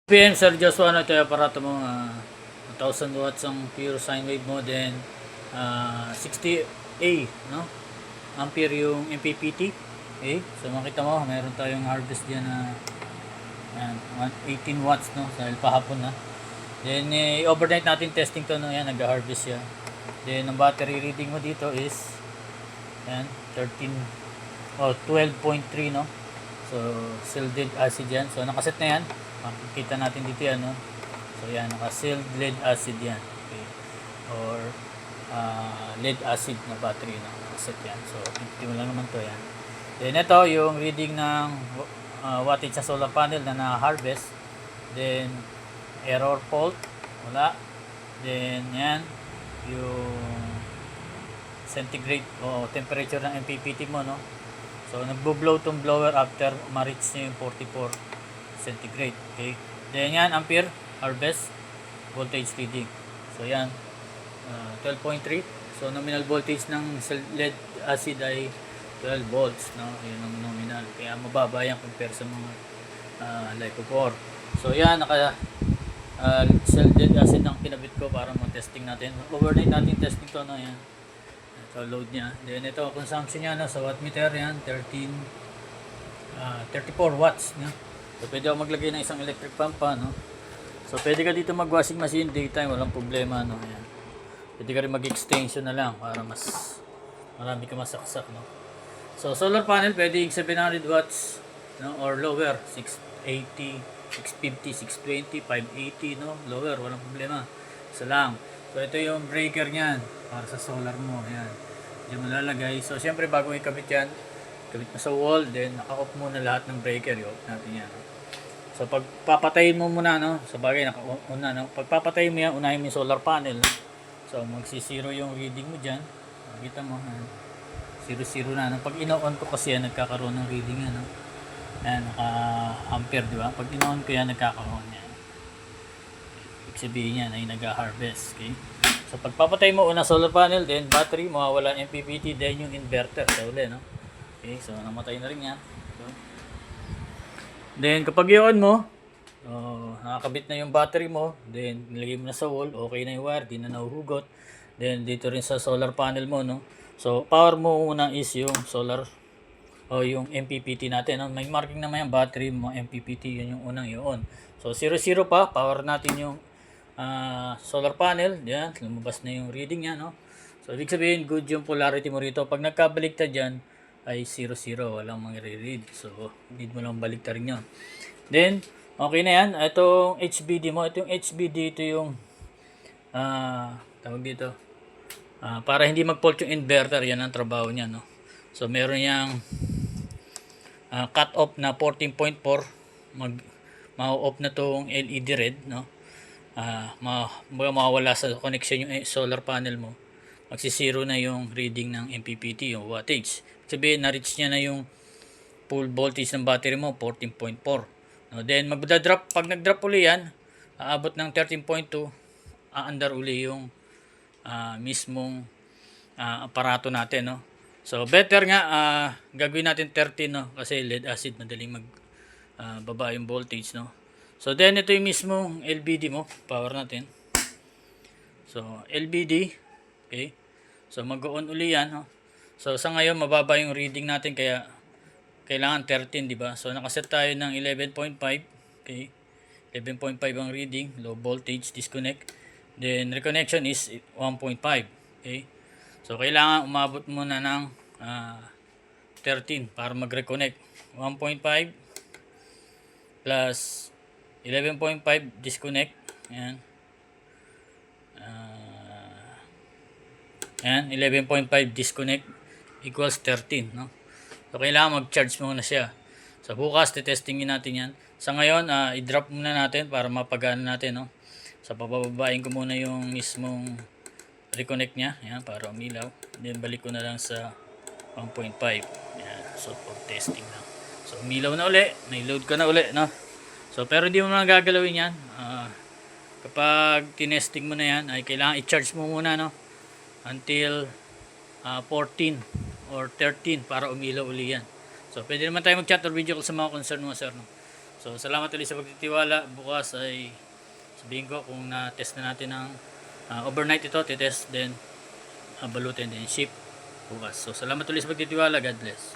PM Sir Joshua, ito yung aparato mo, 1000 watts ang pure sine wave mo, then 60A, no? Ampere yung MPPT. Okay, so makita mo, meron tayong harvest dyan na 18 watts, no? Dahil pahapon na. Then overnight natin testing to, no? Yan, nag-harvest siya. Then ang battery reading mo dito is yan, 12.3, no? So sealed lead acid yan. So nakaset na yan. Makikita natin dito yan, no? So yan, naka-sealed lead acid yan. Okay. Or lead acid na battery, no? Nakaset yan. So 50 mo lang naman to yan. Then ito yung reading ng wattage sa solar panel na na-harvest. Then error fault, wala. Then yan yung centigrade o temperature ng MPPT mo, no? So nagbo-blow tong blower after ma-reach niya yung 44 centigrade. Okay. Then yan, ampere harvest voltage reading. So yan, 12.3. So nominal voltage ng lead acid ay 12 volts, no? Yun ang nominal. Kaya mababa yan compare sa mga LiFePO4. So yan, naka lead acid ang kinabit ko para mo-testing natin. Overnight natin testing to, no? Yan. Ito load niya. Then ito consumption niya, no, sa wattmeter yan 34 watts, no? So pwede ako maglagay ng isang electric pump pa, no? So pwede ka dito mag washing machine daytime, walang problema, no? Ayan. Pwede ka rin mag extension na lang para mas marami ka masaksak, no? So solar panel pwede 700 watts, no, or lower, 680, 650, 620, 580, no? Lower, walang problema. Isa lang. So ito yung breaker niyan para sa solar mo. Ayan. Diyan mo lalagay. So syempre bago ikabit yan, kabit mo sa wall, then naka-off muna lahat ng breaker. I-off natin yan, no? So pagpapatayin mo muna, no, sa bagay naka-una, no, pagpapatayin mo yan, unahin mo yung solar panel, no? So magsi-zero yung reading mo diyan. Makita mo, 0 na, no? Pag ino-on ko kasi yan, nagkakaroon ng reading yan, no? Ayan, naka-ampere, di ba? Pag ino-on ko yan, nagkakaroon yan. Ibig sabihin yan ay nag-harvest. Okay? So pagpapatay mo una solar panel, then battery, mawawala MPPT, then yung inverter sa uli, no? Okay, so namatay na rin yan. So, then kapag i-on mo, nakakabit na yung battery mo, then nilagay mo na sa wall, okay na yung wire, di na nahuhugot. Then dito rin sa solar panel mo, no? So power mo muna is yung solar o yung MPPT natin, no? May marking naman yung battery mo, MPPT, yun yung unang i-on. So 0 pa, power natin yung solar panel. Yan, lumabas na yung reading niya, no? So ibig sabihin good yung polarity mo rito. Pag nagkabaliktad dyan ay 0 walang magre-read. So need mo lang baliktarin yun. Then okay na yan. Itong HBD mo, ito yung HBD, ito yung tawag dito, para hindi mag-fault yung inverter. Yan ang trabaho niya, no? So meron yang cut off na 14.4, ma-off na tong LED red, no? Mawawala sa connection yung solar panel mo. Magsisiro na yung reading ng MPPT, yung wattage. Sabihin na-reach niya na yung full voltage ng battery mo, 14.4. No, then magda-drop, pag nag-drop uli yan, aabot ng 13.2, aandar uli yung mismong aparato natin, no? So better nga gagawin natin 13, no, kasi lead acid madaling baba yung voltage, no. So then ito yung mismong LBD mo, power natin. So LBD, okay. So mag-on uli yan, no? So sa ngayon mababa yung reading natin kaya kailangan 13, di ba? So nakaset tayo ng 11.5, okay. 11.5 ang reading, low voltage, disconnect. Then reconnection is 1.5, okay. So kailangan umabot muna ng 13 para mag-reconnect. 1.5 plus 11.5 disconnect. Ayan. Ayan, 11.5 disconnect equals 13, no? So kailangan mag-charge muna siya. So bukas testingin natin yan. Sa ngayon, i-drop muna natin para mapagana natin, no? So pabababain ko muna yung mismong reconnect niya, ayan, para umilaw. Then balik ko na lang sa 1.5. Ayan, so for testing lang. So umilaw na uli, may load ka na uli, no? So pero hindi mo na gagalawin yan. Kapag tinesting mo na yan, ay kailangan i-charge mo muna, no, until 14 or 13 para umilaw uli yan. So pwede naman tayo mag-chat or video call sa mga concern mo, sir, no? So salamat ulit sa pagtitiwala. Bukas ay sabihin ko kung na-test na natin ng overnight ito, titest then balutin din ship bukas. So salamat ulit sa pagtitiwala. God bless.